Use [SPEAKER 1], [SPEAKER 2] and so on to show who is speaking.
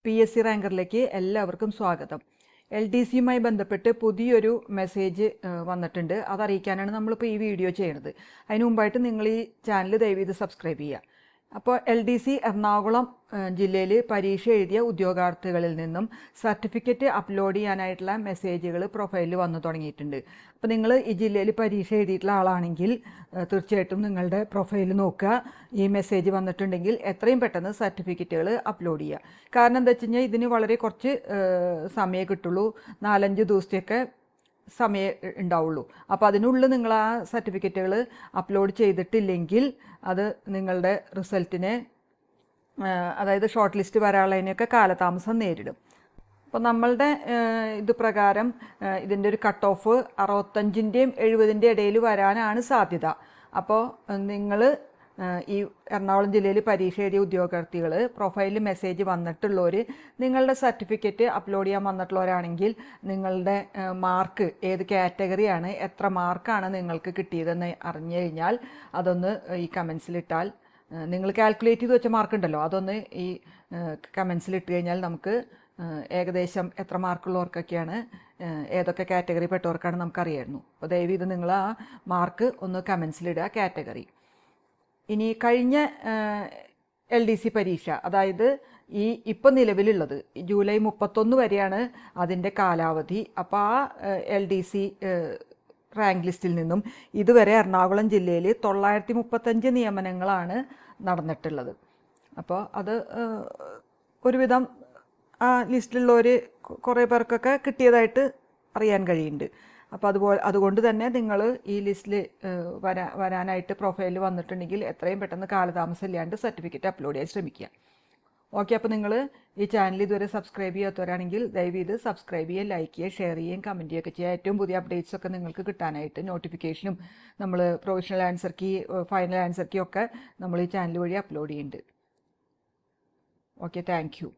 [SPEAKER 1] PSC റാങ്കറിലേക്ക് എല്ലാവർക്കും സ്വാഗതം. LDCയുമായി ബന്ധപ്പെട്ട് പുതിയൊരു മെസ്സേജ് വന്നിട്ടുണ്ട്. അതറിയിക്കാനാണ് നമ്മളിപ്പോൾ ഈ വീഡിയോ ചെയ്യുന്നത്. അതിന് മുമ്പായിട്ട് നിങ്ങൾ ഈ ചാനൽ ദയവീത് സബ്സ്ക്രൈബ് ചെയ്യുക. അപ്പോൾ LDC എറണാകുളം ജില്ലയിൽ പരീക്ഷ എഴുതിയ ഉദ്യോഗാർത്ഥികളിൽ നിന്നും സർട്ടിഫിക്കറ്റ് അപ്ലോഡ് ചെയ്യാനായിട്ടുള്ള മെസ്സേജുകൾ പ്രൊഫൈലിൽ വന്നു തുടങ്ങിയിട്ടുണ്ട്. അപ്പോൾ നിങ്ങൾ ഈ ജില്ലയിൽ പരീക്ഷ എഴുതിയിട്ടുള്ള ആളാണെങ്കിൽ തീർച്ചയായിട്ടും നിങ്ങളുടെ പ്രൊഫൈൽ നോക്കുക. ഈ മെസ്സേജ് വന്നിട്ടുണ്ടെങ്കിൽ എത്രയും പെട്ടെന്ന് സർട്ടിഫിക്കറ്റുകൾ അപ്ലോഡ് ചെയ്യുക. കാരണം എന്താ വെച്ച് കഴിഞ്ഞാൽ ഇതിന് വളരെ കുറച്ച് സമയമേ കിട്ടുള്ളൂ. 4-5 ദിവസത്തെയൊക്കെ സമയം ഉണ്ടാവുള്ളൂ. അപ്പോൾ അതിനുള്ളിൽ നിങ്ങൾ ആ സർട്ടിഫിക്കറ്റുകൾ അപ്ലോഡ് ചെയ്തിട്ടില്ലെങ്കിൽ അത് നിങ്ങളുടെ റിസൾട്ടിനെ അതായത് ഷോർട്ട് ലിസ്റ്റ് വരാനുള്ളതിനൊക്കെ കാലതാമസം നേരിടും. അപ്പോൾ നമ്മളുടെ ഇത് പ്രകാരം ഇതിൻ്റെ ഒരു കട്ട് ഓഫ് 65-ൻ്റെയും 70-ൻ്റെ ഇടയിൽ വരാനാണ് സാധ്യത. അപ്പോൾ നിങ്ങൾ ഈ എറണാകുളം ജില്ലയിൽ പരീക്ഷ എഴുതിയ ഉദ്യോഗാർത്ഥികൾ പ്രൊഫൈലിൽ മെസ്സേജ് വന്നിട്ടുള്ളവർ നിങ്ങളുടെ സർട്ടിഫിക്കറ്റ് അപ്ലോഡ് ചെയ്യാൻ വന്നിട്ടുള്ളവരാണെങ്കിൽ നിങ്ങളുടെ മാർക്ക് ഏത് കാറ്റഗറിയാണ്, എത്ര മാർക്കാണ് നിങ്ങൾക്ക് കിട്ടിയതെന്ന് അറിഞ്ഞു കഴിഞ്ഞാൽ അതൊന്ന് ഈ കമൻസിലിട്ടാൽ, നിങ്ങൾ കാൽക്കുലേറ്റ് ചെയ്ത് വെച്ച മാർക്ക് ഉണ്ടല്ലോ, അതൊന്ന് ഈ കമൻസിലിട്ട് കഴിഞ്ഞാൽ നമുക്ക് ഏകദേശം എത്ര മാർക്കുള്ളവർക്കൊക്കെയാണ്, ഏതൊക്കെ കാറ്റഗറി പെട്ടവർക്കാണ് നമുക്കറിയായിരുന്നു. അപ്പോൾ ദയവീത് നിങ്ങൾ ആ മാർക്ക് ഒന്ന് കമൻസിലിടുക, കാറ്റഗറി. ഇനി കഴിഞ്ഞ LDC പരീക്ഷ, അതായത് ഈ ഇപ്പം നിലവിലുള്ളത് ജൂലൈ 31 വരെയാണ് അതിൻ്റെ കാലാവധി. അപ്പോൾ ആ LDC റാങ്ക് ലിസ്റ്റിൽ നിന്നും ഇതുവരെ എറണാകുളം ജില്ലയിൽ 935 നിയമനങ്ങളാണ് നടന്നിട്ടുള്ളത്. അപ്പോൾ അത് ഒരുവിധം ആ ലിസ്റ്റിലുള്ളവർ കുറേ പേർക്കൊക്കെ കിട്ടിയതായിട്ട് അറിയാൻ കഴിയുന്നുണ്ട്. അപ്പോൾ അതുകൊണ്ട് തന്നെ നിങ്ങൾ ഈ ലിസ്റ്റിൽ വരാനായിട്ട് പ്രൊഫൈലിൽ വന്നിട്ടുണ്ടെങ്കിൽ എത്രയും പെട്ടെന്ന് കാലതാമസം ഇല്ലാണ്ട് സർട്ടിഫിക്കറ്റ് അപ്ലോഡ് ചെയ്യാൻ ശ്രമിക്കുക. ഓക്കെ, അപ്പോൾ നിങ്ങൾ ഈ ചാനൽ ഇതുവരെ സബ്സ്ക്രൈബ് ചെയ്യാത്തവരാണെങ്കിൽ ദയവീത് സബ്സ്ക്രൈബ് ചെയ്യുക, ലൈക്ക് ചെയ്യുക, ഷെയർ ചെയ്യുകയും കമൻറ്റ് ചെയ്യുകയൊക്കെ ചെയ്യുക. ഏറ്റവും പുതിയ അപ്ഡേറ്റ്സ് ഒക്കെ നിങ്ങൾക്ക് കിട്ടാനായിട്ട് നോട്ടിഫിക്കേഷനും നമ്മൾ provisional answer key, final answer key ഒക്കെ നമ്മൾ ഈ ചാനൽ വഴി അപ്ലോഡ് ചെയ്യുന്നുണ്ട്. Okay, thank U.